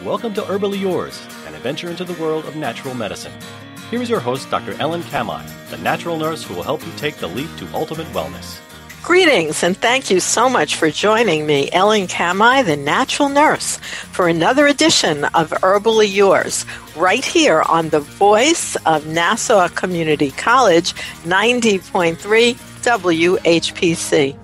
Welcome to Herbally Yours, an adventure into the world of natural medicine. Here is your host, Dr. Ellen Kamhi, the natural nurse who will help you take the leap to ultimate wellness. Greetings, and thank you so much for joining me, Ellen Kamhi, the natural nurse, for another edition of Herbally Yours, right here on the voice of Nassau Community College, 90.3 WHPC.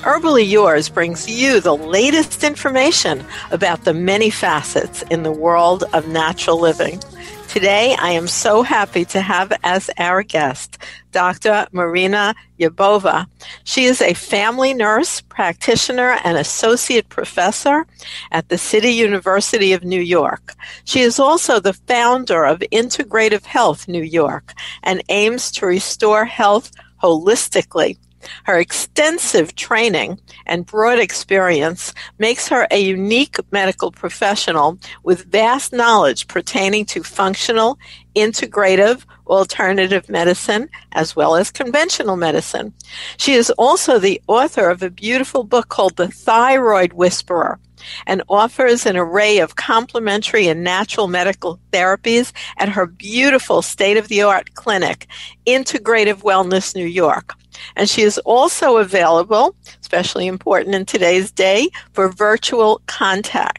Herbally Yours brings you the latest information about the many facets in the world of natural living. Today, I am so happy to have as our guest, Dr. Marina Yuabova. She is a family nurse, practitioner, and associate professor at the City University of New York. She is also the founder of Integrative Health New York and aims to restore health holistically. Her extensive training and broad experience makes her a unique medical professional with vast knowledge pertaining to functional, integrative, alternative medicine, as well as conventional medicine. She is also the author of a beautiful book called The Thyroid Whisperer, and offers an array of complementary and natural medical therapies at her beautiful state-of-the-art clinic, Integrative Wellness New York. And she is also available, especially important in today's day, for virtual consults.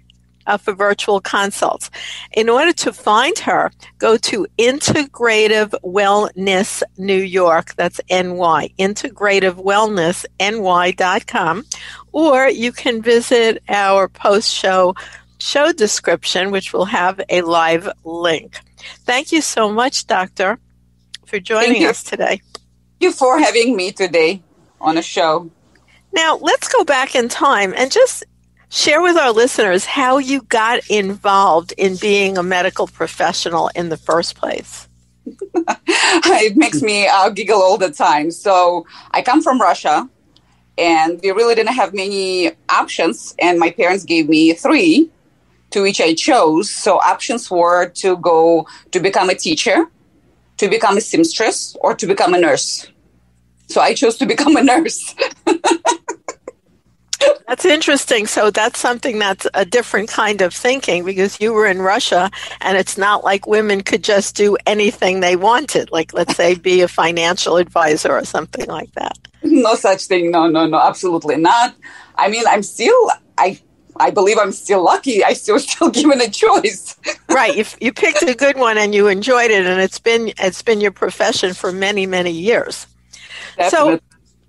In order to find her, go to Integrative Wellness New York, that's NY, integrativewellnessny.com, or you can visit our post-show show description, which will have a live link. Thank you so much, Doctor, for joining us today. Thank you for having me today on a show. Now, let's go back in time and just share with our listeners how you got involved in being a medical professional in the first place. It makes me giggle all the time. So I come from Russia, and we really didn't have many options, and my parents gave me 3, to which I chose. So options were to go to become a teacher, to become a seamstress, or to become a nurse. So I chose to become a nurse. That's interesting. So that's something that's a different kind of thinking, because you were in Russia and it's not like women could just do anything they wanted, like, let's say, be a financial advisor or something like that. No such thing. No, absolutely not. I mean, I believe I'm still lucky. I still given a choice. Right. You picked a good one and you enjoyed it, and it's been your profession for many, many years. Definitely. So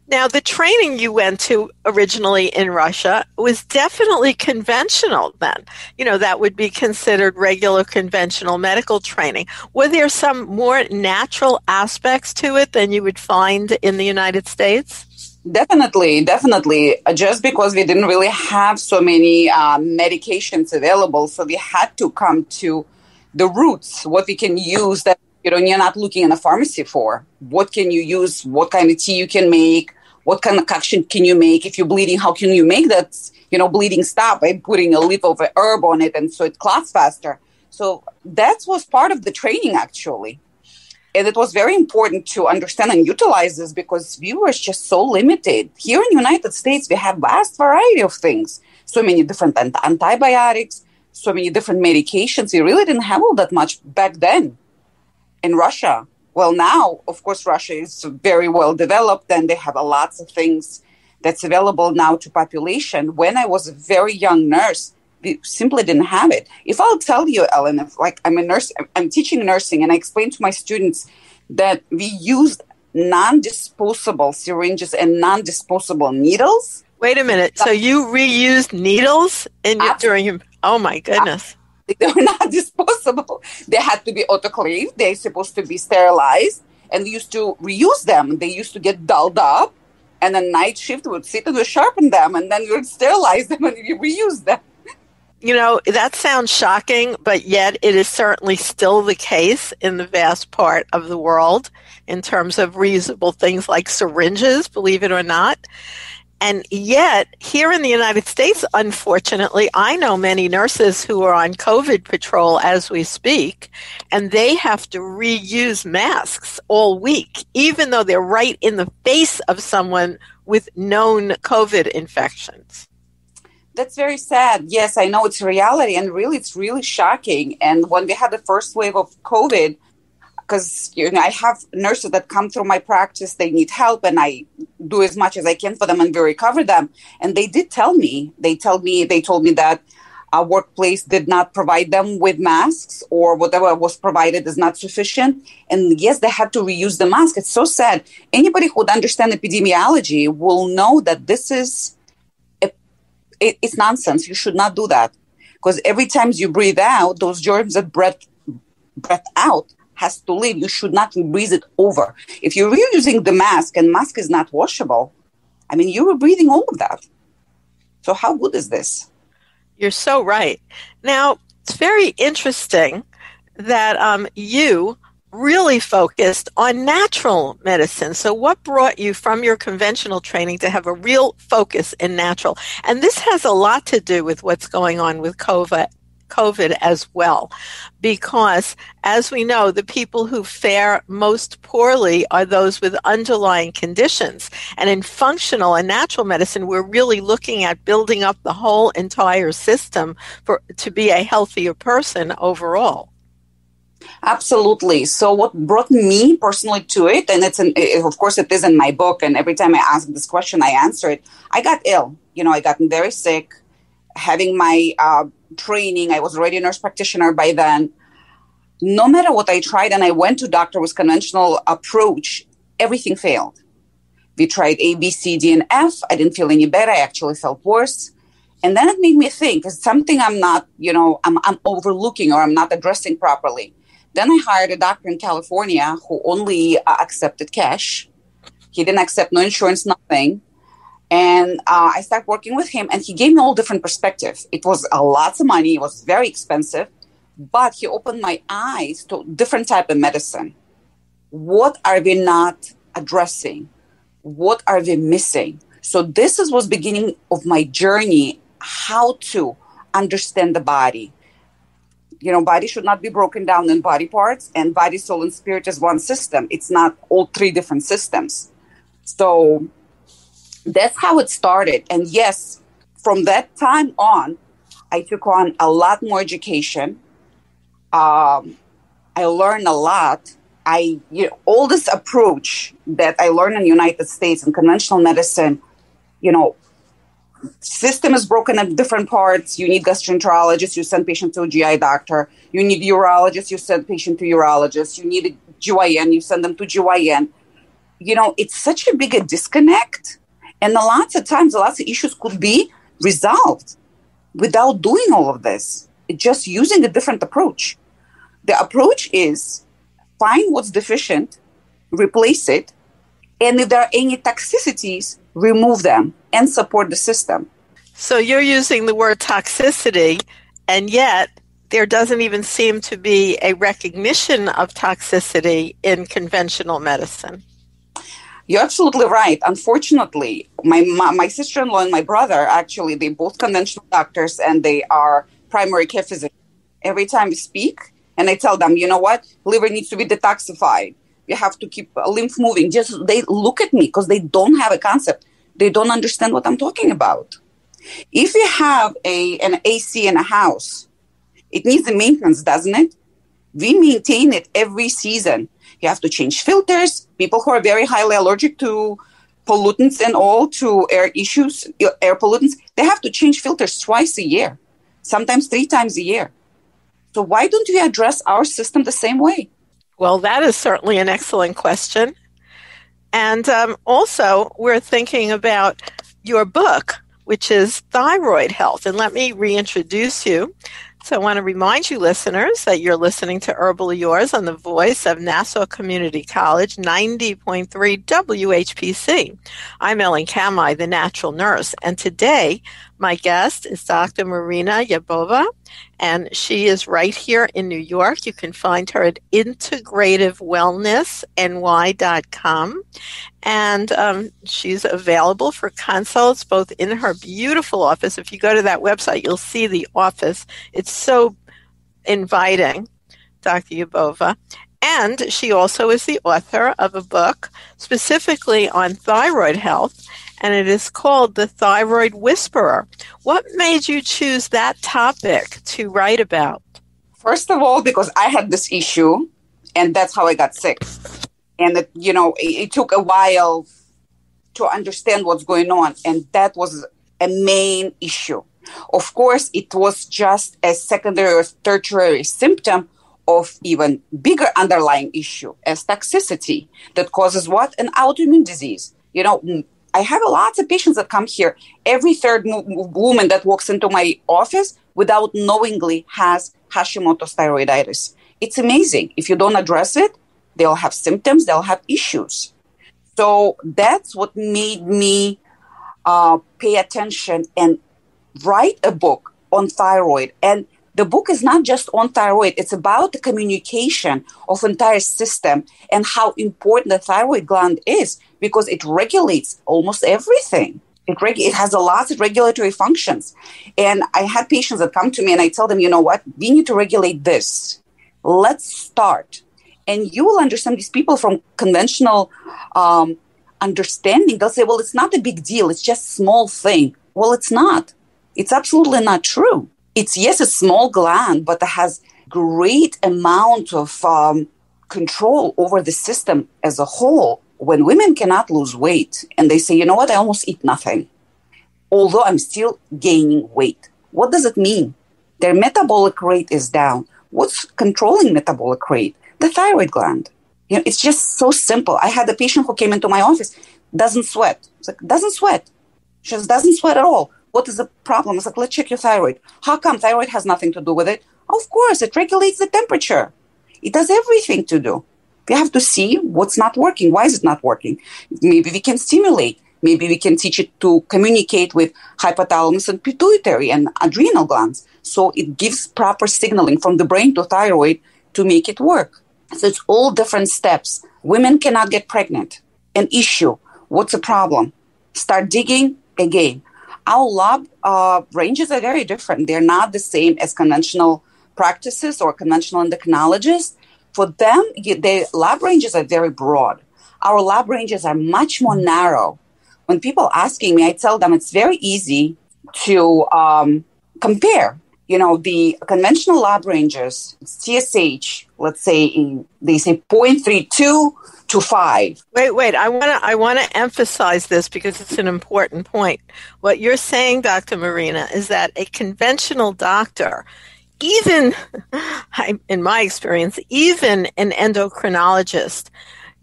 now the training you went to originally in Russia was definitely conventional then. You know, that would be considered regular conventional medical training. Were there some more natural aspects to it than you would find in the United States? Definitely. Just because we didn't really have so many medications available, so we had to come to the roots, what we can use that you're not looking in a pharmacy for. What can you use? What kind of tea you can make? What kind of concoction can you make? If you're bleeding, how can you make that bleeding stop by putting a leaf of a herb on it, and so it clots faster? So that was part of the training, actually. And it was very important to understand and utilize this, because we were just so limited. Here in the United States, we have vast variety of things. So many different antibiotics, so many different medications. We really didn't have all that much back then. In Russia, well, now, of course, Russia is very well developed, and they have lots of things that's available now to population. When I was a very young nurse, we simply didn't have it. If I'll tell you, Ellen, I'm a nurse, I'm teaching nursing, and I explain to my students that we used non-disposable syringes and non-disposable needles. Wait a minute. So you reused needles during your... Oh, my goodness. They were not disposable. They had to be autoclaved. They're supposed to be sterilized. And we used to reuse them. They used to get dulled up. And then night shift would sit and would sharpen them. And then we would sterilize them and we reuse them. You know, that sounds shocking, but yet it is certainly still the case in the vast part of the world in terms of reusable things like syringes, believe it or not. And yet, here in the United States, unfortunately, I know many nurses who are on COVID patrol as we speak, and they have to reuse masks all week, even though they're right in the face of someone with known COVID infections. That's very sad. Yes, I know it's reality, and really, it's really shocking. And when we had the first wave of COVID, because I have nurses that come through my practice, they need help, and I do as much as I can for them and we recover them. And they did tell me, they told me that our workplace did not provide them with masks, or whatever was provided is not sufficient. And yes, they had to reuse the mask. It's so sad. Anybody who would understand epidemiology will know that this is it's nonsense. You should not do that, because every time you breathe out, those germs that breath out has to leave. You should not breathe it over. If you're reusing the mask, and mask is not washable, I mean, you were breathing all of that. So how good is this? You're so right. Now, it's very interesting that you really focused on natural medicine. So what brought you from your conventional training to have a real focus in natural? And this has a lot to do with what's going on with COVID as well, because as we know, the people who fare most poorly are those with underlying conditions. And in functional and natural medicine, we're really looking at building up the whole entire system to be a healthier person overall. Absolutely. So what brought me personally to it, and of course it is in my book, and every time I ask this question, I answer it. I got ill. I got very sick. Having my training, I was already a nurse practitioner by then. No matter what I tried, and I went to doctor with conventional approach, everything failed. We tried A, B, C, D, and F. I didn't feel any better. I actually felt worse. And then it made me think, it's something I'm not, I'm overlooking or I'm not addressing properly. Then I hired a doctor in California who only accepted cash. He didn't accept no insurance, nothing. And I started working with him, and he gave me all different perspectives. It was a lot of money. It was very expensive, but he opened my eyes to different type of medicine. What are we not addressing? What are we missing? So this was beginning of my journey, how to understand the body. Body should not be broken down in body parts, and body, soul, and spirit is one system. It's not all three different systems. So that's how it started. And yes, from that time on, I took on a lot more education. I learned a lot. All this approach that I learned in the United States in conventional medicine, system is broken in different parts. You need gastroenterologist, you send patient to a GI doctor. You need urologist, you send patient to urologist. You need a GYN, you send them to GYN. It's such a big disconnect. And lots of times, lots of issues could be resolved without doing all of this. It's just using a different approach. The approach is find what's deficient, replace it, and if there are any toxicities, remove them and support the system. So you're using the word toxicity, and yet there doesn't even seem to be a recognition of toxicity in conventional medicine. You're absolutely right. Unfortunately, my sister-in-law and my brother, actually, they both conventional doctors, and they are primary care physicians. Every time we speak, and I tell them, you know what, liver needs to be detoxified. You have to keep lymph moving. Just they look at me because they don't have a concept. They don't understand what I'm talking about. If you have an AC in a house, it needs the maintenance, doesn't it? We maintain it every season. You have to change filters. People who are very highly allergic to pollutants and all, to air issues, air pollutants, they have to change filters twice a year, sometimes 3 times a year. So why don't we address our system the same way? Well, that is certainly an excellent question. And also, we're thinking about your book, which is Thyroid Health. And let me reintroduce you. So I want to remind you, listeners, that you're listening to Herbally Yours on the voice of Nassau Community College, 90.3 WHPC. I'm Ellen Kamhi, the natural nurse. And today, my guest is Dr. Marina Yuabova, and she is right here in New York. You can find her at Integrative Wellness NY.com. And she's available for consults both in her beautiful office. If you go to that website, you'll see the office. It's so inviting, Dr. Yuabova. And she also is the author of a book specifically on thyroid health. and it is called The Thyroid Whisperer. What made you choose that topic to write about? First of all, because I had this issue, and that's how I got sick. And, it took a while to understand what's going on, and that was a main issue. Of course, it was just a secondary or tertiary symptom of even bigger underlying issue as toxicity that causes what? An autoimmune disease. I have lots of patients that come here. Every third woman that walks into my office without knowingly has Hashimoto's thyroiditis. It's amazing. If you don't address it, they'll have symptoms, they'll have issues. So that's what made me pay attention and write a book on thyroid. And the book is not just on thyroid. It's about the communication of entire system and how important the thyroid gland is, because it regulates almost everything. It has a lot of regulatory functions. And I had patients that come to me and I tell them, you know what, we need to regulate this. Let's start. And you will understand these people from conventional understanding. They'll say, well, it's not a big deal. It's just a small thing. Well, it's not. It's absolutely not true. It's, yes, a small gland, but it has great amount of control over the system as a whole. When women cannot lose weight and they say, you know what, I almost eat nothing, although I'm still gaining weight. What does it mean? Their metabolic rate is down. What's controlling metabolic rate? The thyroid gland. It's just so simple. I had a patient who came into my office, doesn't sweat. It's like, doesn't sweat. She just doesn't sweat at all. What is the problem? It's like, let's check your thyroid. How come? Thyroid has nothing to do with it. Of course, it regulates the temperature. It does everything to do. We have to see what's not working. Why is it not working? Maybe we can stimulate. Maybe we can teach it to communicate with hypothalamus and pituitary and adrenal glands. So it gives proper signaling from the brain to thyroid to make it work. So it's all different steps. Women cannot get pregnant. An issue. What's the problem? Start digging again. Our lab ranges are very different. They're not the same as conventional practices or conventional endocrinologists. For them, their lab ranges are very broad. Our lab ranges are much more narrow. When people are asking me, I tell them it's very easy to compare. The conventional lab ranges, TSH, let's say they say 0.32 to 5. Wait. I want to emphasize this because it's an important point. What you're saying, Dr. Marina, is that a conventional doctor, even in my experience, even an endocrinologist,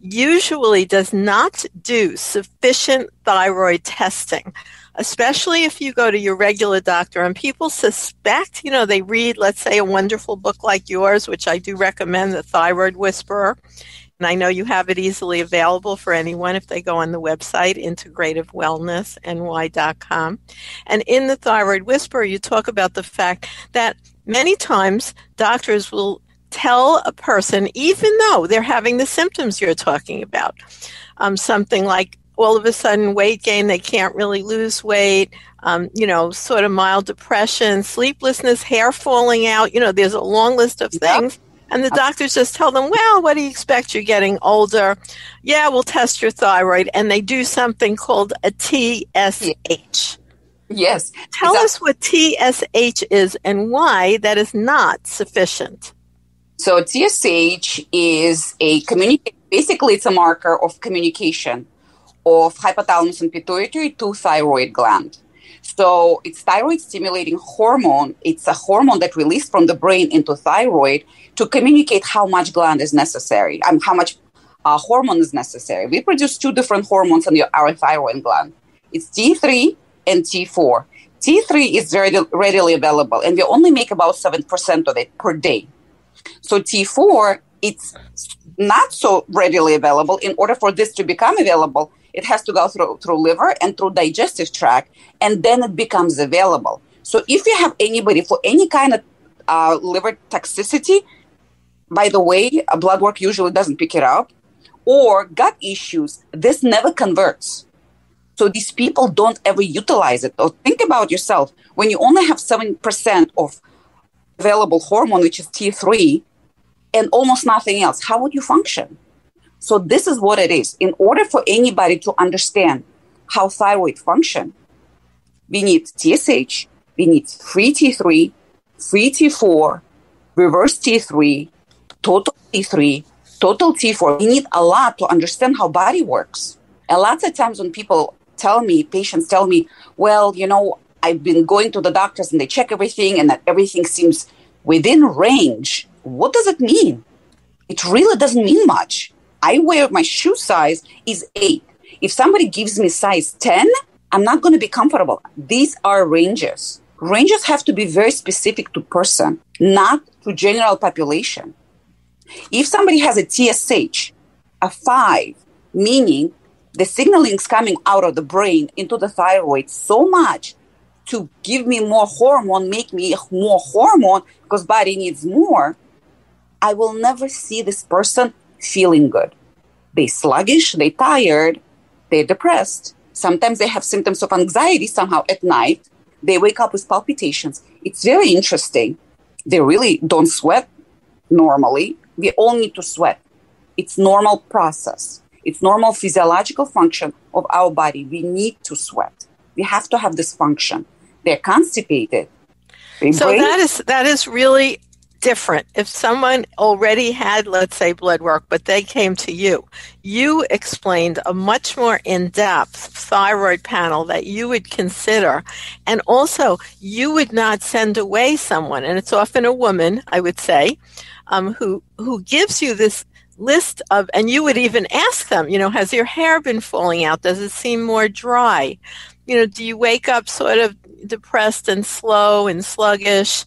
usually does not do sufficient thyroid testing, especially if you go to your regular doctor and people suspect, they read, let's say, a wonderful book like yours, which I do recommend, The Thyroid Whisperer. And I know you have it easily available for anyone if they go on the website, integrativewellnessny.com. And in The Thyroid Whisperer, you talk about the fact that many times doctors will tell a person, even though they're having the symptoms you're talking about, something like all of a sudden weight gain, they can't really lose weight, sort of mild depression, sleeplessness, hair falling out, there's a long list of things. Yep. And the doctors just tell them, well, what do you expect? You're getting older. Yeah, we'll test your thyroid. And they do something called a TSH. Yes. Tell us what TSH is and why that is not sufficient. So TSH is basically it's a marker of communication of hypothalamus and pituitary to thyroid gland. So it's thyroid stimulating hormone. It's a hormone that released from the brain into thyroid to communicate how much gland is necessary and how much hormone is necessary. We produce two different hormones in our thyroid gland. It's T3 and T4. T3 is very readily available, and we only make about 7% of it per day. So T4, it's not so readily available. In order for this to become available, it has to go through liver and through digestive tract, and then it becomes available. So if you have anybody for any kind of liver toxicity, by the way, blood work usually doesn't pick it up, or gut issues, this never converts. So these people don't ever utilize it. Or think about yourself. When you only have 7% of available hormone, which is T3, and almost nothing else, how would you function? So this is what it is. In order for anybody to understand how thyroid function. We need TSH, we need free T3, free T4, reverse T3, total T3, total T4. We need a lot to understand how body works. And lots of times when patients tell me, well, I've been going to the doctors and they check everything and that everything seems within range. What does it mean? It really doesn't mean much. My shoe size is 8. If somebody gives me size 10, I'm not going to be comfortable. These are ranges. Ranges have to be very specific to person, not to general population. If somebody has a TSH, a 5, meaning the signaling is coming out of the brain into the thyroid so much to give me more hormone, make me more hormone because body needs more, I will never see this person feeling good. They sluggish, they tired, they're depressed. Sometimes they have symptoms of anxiety somehow at night. They wake up with palpitations. It's very interesting. They really don't sweat normally. We all need to sweat. It's normal process. It's normal physiological function of our body. We need to sweat. We have to have this function. They're constipated. So that is really different. If someone already had, let's say, blood work, but they came to you, you explained a much more in-depth thyroid panel that you would consider. And also, you would not send away someone, and it's often a woman, I would say, who gives you this list of, and you would even ask them, has your hair been falling out? Does it seem more dry? Do you wake up sort of depressed and slow and sluggish?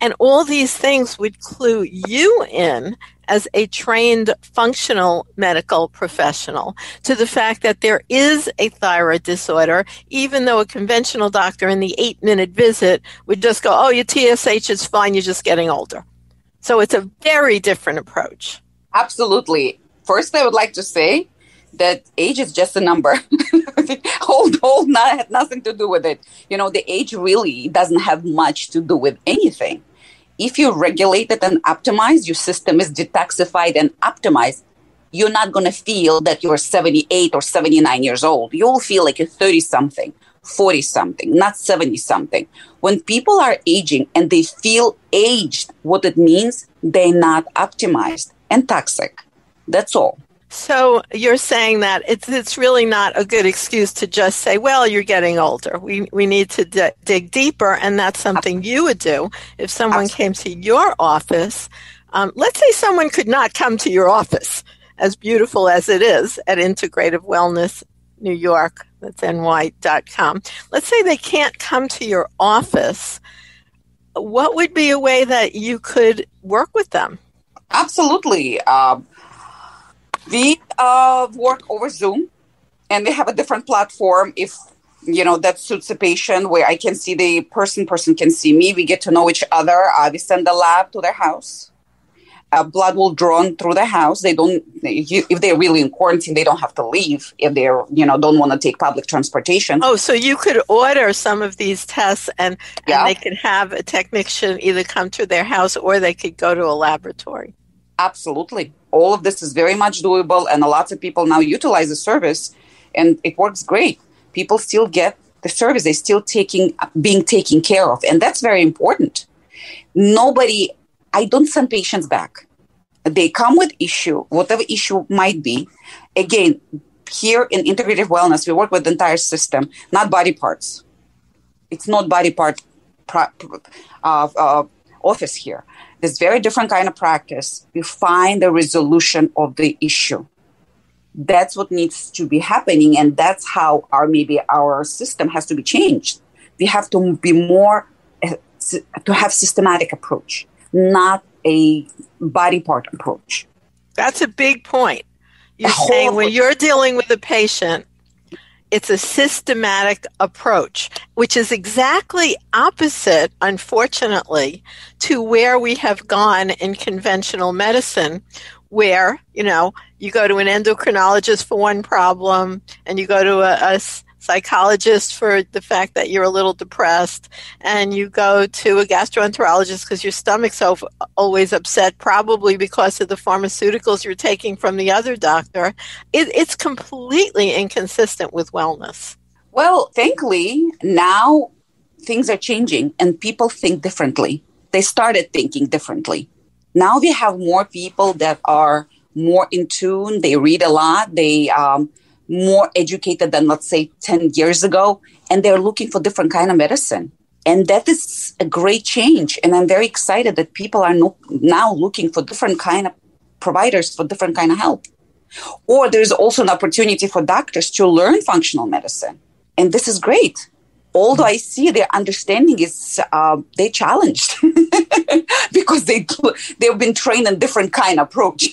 And all these things would clue you in as a trained functional medical professional to the fact that there is a thyroid disorder, even though a conventional doctor in the 8-minute visit would just go, oh, your TSH is fine, you're just getting older. So it's a very different approach. Absolutely. First, I would like to say that age is just a number. Old had nothing to do with it. The age really doesn't have much to do with anything. If you regulate it and optimize, your system is detoxified and optimized, you're not going to feel that you're 78 or 79 years old. You'll feel like you're 30-something, 40-something, not 70-something. When people are aging and they feel aged, what it means, they're not optimized and toxic. That's all. So you're saying that it's really not a good excuse to just say, well, you're getting older. We need to dig deeper, and that's something you would do if someone came to your office. Let's say someone could not come to your office, as beautiful as it is at Integrative Wellness New York, that's ny.com. Let's say they can't come to your office. What would be a way that you could work with them? Absolutely. We work over Zoom, and we have a different platform if, that suits the patient, where I can see the person can see me. We get to know each other. We send the lab to their house. Blood will drawn through the house. If they're really in quarantine, they don't have to leave if they're, don't want to take public transportation. Oh, so you could order some of these tests and they could have a technician either come to their house or they could go to a laboratory. Absolutely. All of this is very much doable, and a lot of people now utilize the service, and it works great. People still get the service. They're still being taken care of, and that's very important. I don't send patients back. They come with issue, whatever issue might be. Again, here in Integrative Wellness, we work with the entire system, not body parts. It's not body part office here. This very different kind of practice. We find the resolution of the issue. That's what needs to be happening, and that's how our system has to be changed. We have to be more to have systematic approach, not a body part approach. That's a big point. You're saying when you're dealing with a patient, it's a systematic approach, which is exactly opposite, unfortunately, to where we have gone in conventional medicine, where, you go to an endocrinologist for one problem, and you go to a psychologist for the fact that you're a little depressed, and you go to a gastroenterologist because your stomach's always upset, probably because of the pharmaceuticals you're taking from the other doctor. It's completely inconsistent with wellness. Well, thankfully, now things are changing and people think differently. They started thinking differently. Now we have more people that are more in tune. They read a lot. They more educated than, let's say, 10 years ago. And they're looking for different kind of medicine. And that is a great change. And I'm very excited that people are now looking for different kind of providers for different kind of help. Or there's also an opportunity for doctors to learn functional medicine. And this is great. Although I see their understanding is they're challenged because they've been trained in different kind of approach.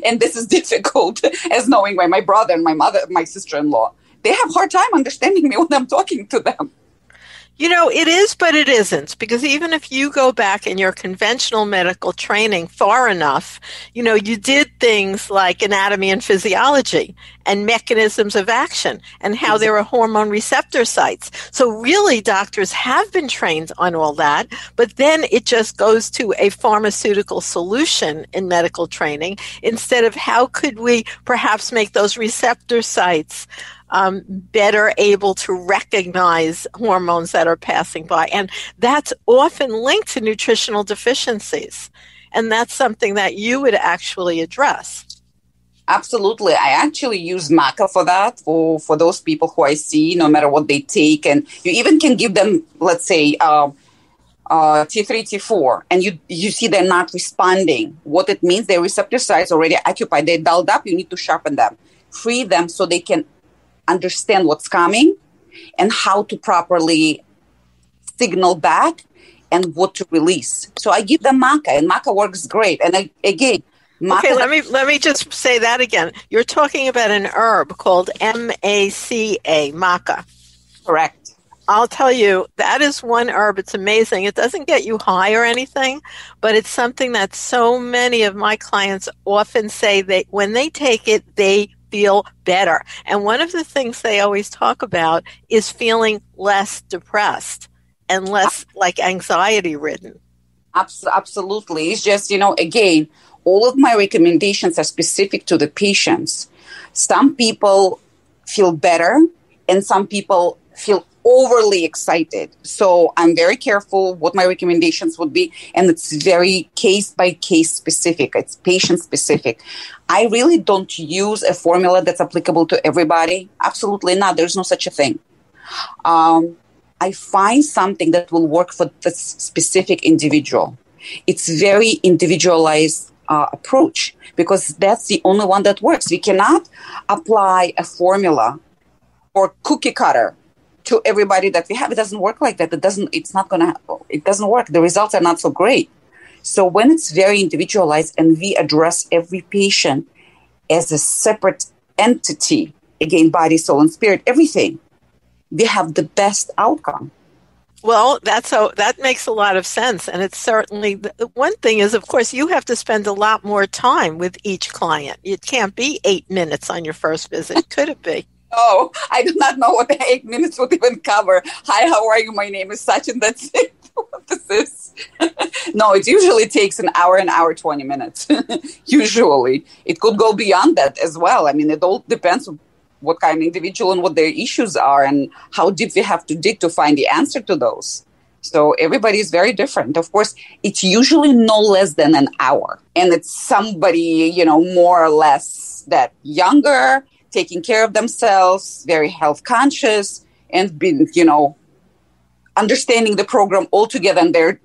And this is difficult, as knowing by my brother and my mother, my sister-in-law. They have a hard time understanding me when I'm talking to them. You know, it is, but it isn't, because even if you go back in your conventional medical training far enough, you know, you did things like anatomy and physiology and mechanisms of action and how there are hormone receptor sites. So really, doctors have been trained on all that, but then it just goes to a pharmaceutical solution in medical training instead of how could we perhaps make those receptor sites better able to recognize hormones that are passing by. And that's often linked to nutritional deficiencies. And that's something that you would actually address. Absolutely. I actually use maca for that, for those people who I see, no matter what they take. And you even can give them, let's say, T3, T4, and you see they're not responding. What it means, their receptor sites already occupied. They're dulled up. You need to sharpen them, free them so they can understand what's coming and how to properly signal back and what to release. So I give them maca, and maca works great. And again, maca. Okay, let me just say that again. You're talking about an herb called MACA, maca. Correct. I'll tell you, that is one herb. It's amazing. It doesn't get you high or anything, but it's something that so many of my clients often say that when they take it, they feel better. And one of the things they always talk about is feeling less depressed and less like anxiety ridden. Absolutely. It's just, again, all of my recommendations are specific to the patients. Some people feel better and some people feel overly excited. So I'm very careful what my recommendations would be. And it's very case by case specific. It's patient specific. I really don't use a formula that's applicable to everybody. Absolutely not. There's no such a thing. I find something that will work for the specific individual. It's very individualized approach because that's the only one that works. We cannot apply a formula or cookie cutter to everybody that we have. It doesn't work like that. It doesn't work. The results are not so great. So when it's very individualized and we address every patient as a separate entity, again, body, soul, and spirit, everything, we have the best outcome. Well, that makes a lot of sense. And it's certainly, the one thing is, of course, you have to spend a lot more time with each client. It can't be 8 minutes on your first visit. Could it be? Oh, I do not know what the 8 minutes would even cover. Hi, how are you? My name is such, and that's it. What is this? No, it usually takes an hour, 20 minutes. Usually. It could go beyond that as well. I mean, it all depends on what kind of individual and what their issues are and how deep we have to dig to find the answer to those. So everybody is very different. Of course, it's usually no less than an hour. And it's somebody, more or less that younger, taking care of themselves, very health conscious, and been, understanding the program altogether, and they're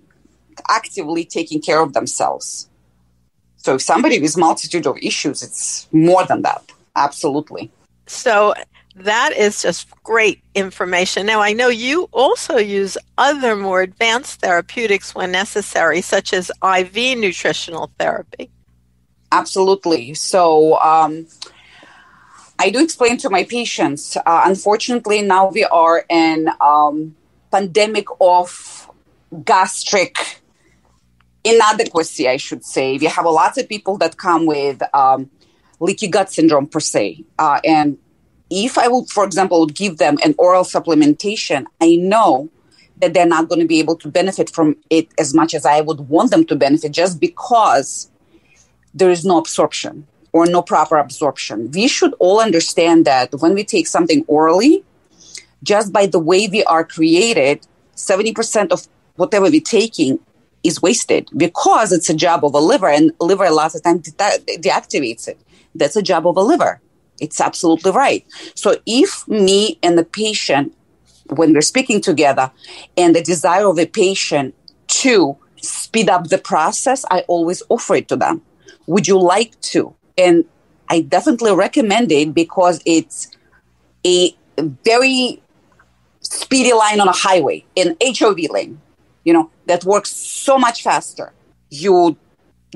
actively taking care of themselves. So if somebody with multitude of issues, it's more than that. Absolutely. So that is just great information. Now, I know you also use other more advanced therapeutics when necessary, such as IV nutritional therapy. Absolutely. So, I do explain to my patients, unfortunately, now we are in pandemic of gastric inadequacy, I should say. We have a lot of people that come with leaky gut syndrome per se. And if I would, for example, would give them an oral supplementation, I know that they're not going to be able to benefit from it as much as I would want them to benefit just because there is no absorption or no proper absorption. We should all understand that when we take something orally, just by the way we are created, 70% of whatever we're taking is wasted because it's a job of a liver, and liver lots of time deactivates it. That's a job of a liver. It's absolutely right. So if me and the patient, when we're speaking together, and the desire of the patient to speed up the process, I always offer it to them. Would you like to? And I definitely recommend it because it's a very speedy line on a highway, an HOV lane, that works so much faster. You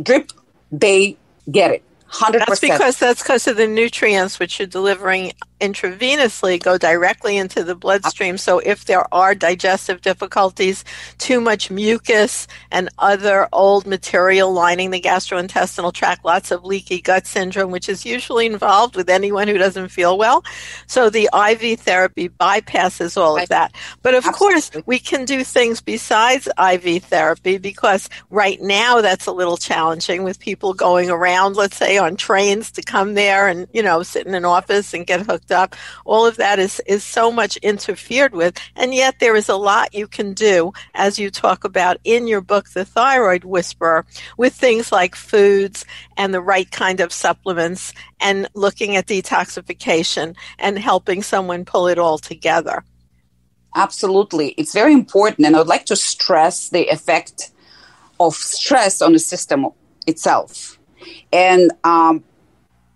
drip, they get it. 100%. That's because of the nutrients which you're delivering intravenously go directly into the bloodstream. So if there are digestive difficulties, too much mucus and other old material lining the gastrointestinal tract, lots of leaky gut syndrome, which is usually involved with anyone who doesn't feel well. So the IV therapy bypasses all of that. But of course, we can do things besides IV therapy, because right now that's a little challenging with people going around, let's say, on trains to come there and, sit in an office and get hooked up. All of that is so much interfered with. And yet there is a lot you can do, as you talk about in your book, The Thyroid Whisperer, with things like foods and the right kind of supplements and looking at detoxification and helping someone pull it all together. Absolutely. It's very important. And I would like to stress the effect of stress on the system itself. And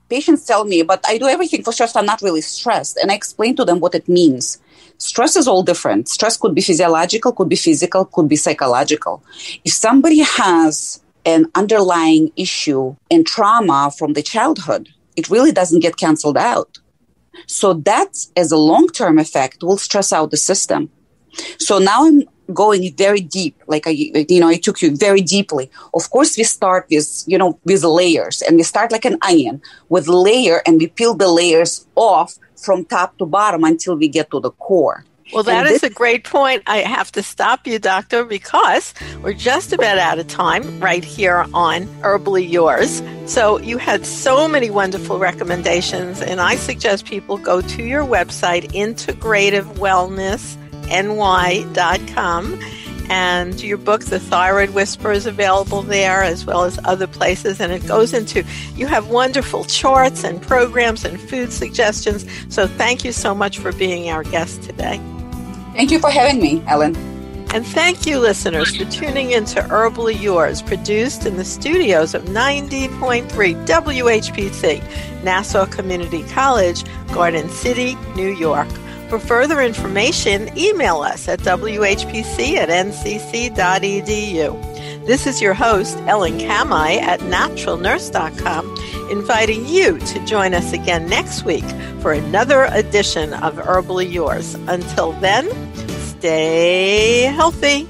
patients tell me, but I do everything for stress, I'm not really stressed. And I explain to them what it means. Stress is all different. Stress could be physiological, could be physical, could be psychological. If somebody has an underlying issue and trauma from the childhood, it really doesn't get canceled out. So that, as a long-term effect, will stress out the system. So now I'm going very deep, like I took you very deeply. Of course, we start with layers, and we start like an onion with layer, and we peel the layers off from top to bottom until we get to the core. Well, that is a great point. I have to stop you, Doctor, because we're just about out of time right here on Herbally Yours. So you had so many wonderful recommendations, and I suggest people go to your website, integrativewellnessny.com, and your book, The Thyroid Whisperer, is available there, as well as other places. And it goes into, you have wonderful charts and programs and food suggestions. So thank you so much for being our guest today. Thank you for having me, Ellen. And thank you, listeners, for tuning into Herbally Yours, produced in the studios of 90.3 WHPC, Nassau Community College, Garden City, New York. For further information, email us at whpc@ncc.edu. This is your host, Ellen Kamhi at naturalnurse.com, inviting you to join us again next week for another edition of Herbally Yours. Until then, stay healthy.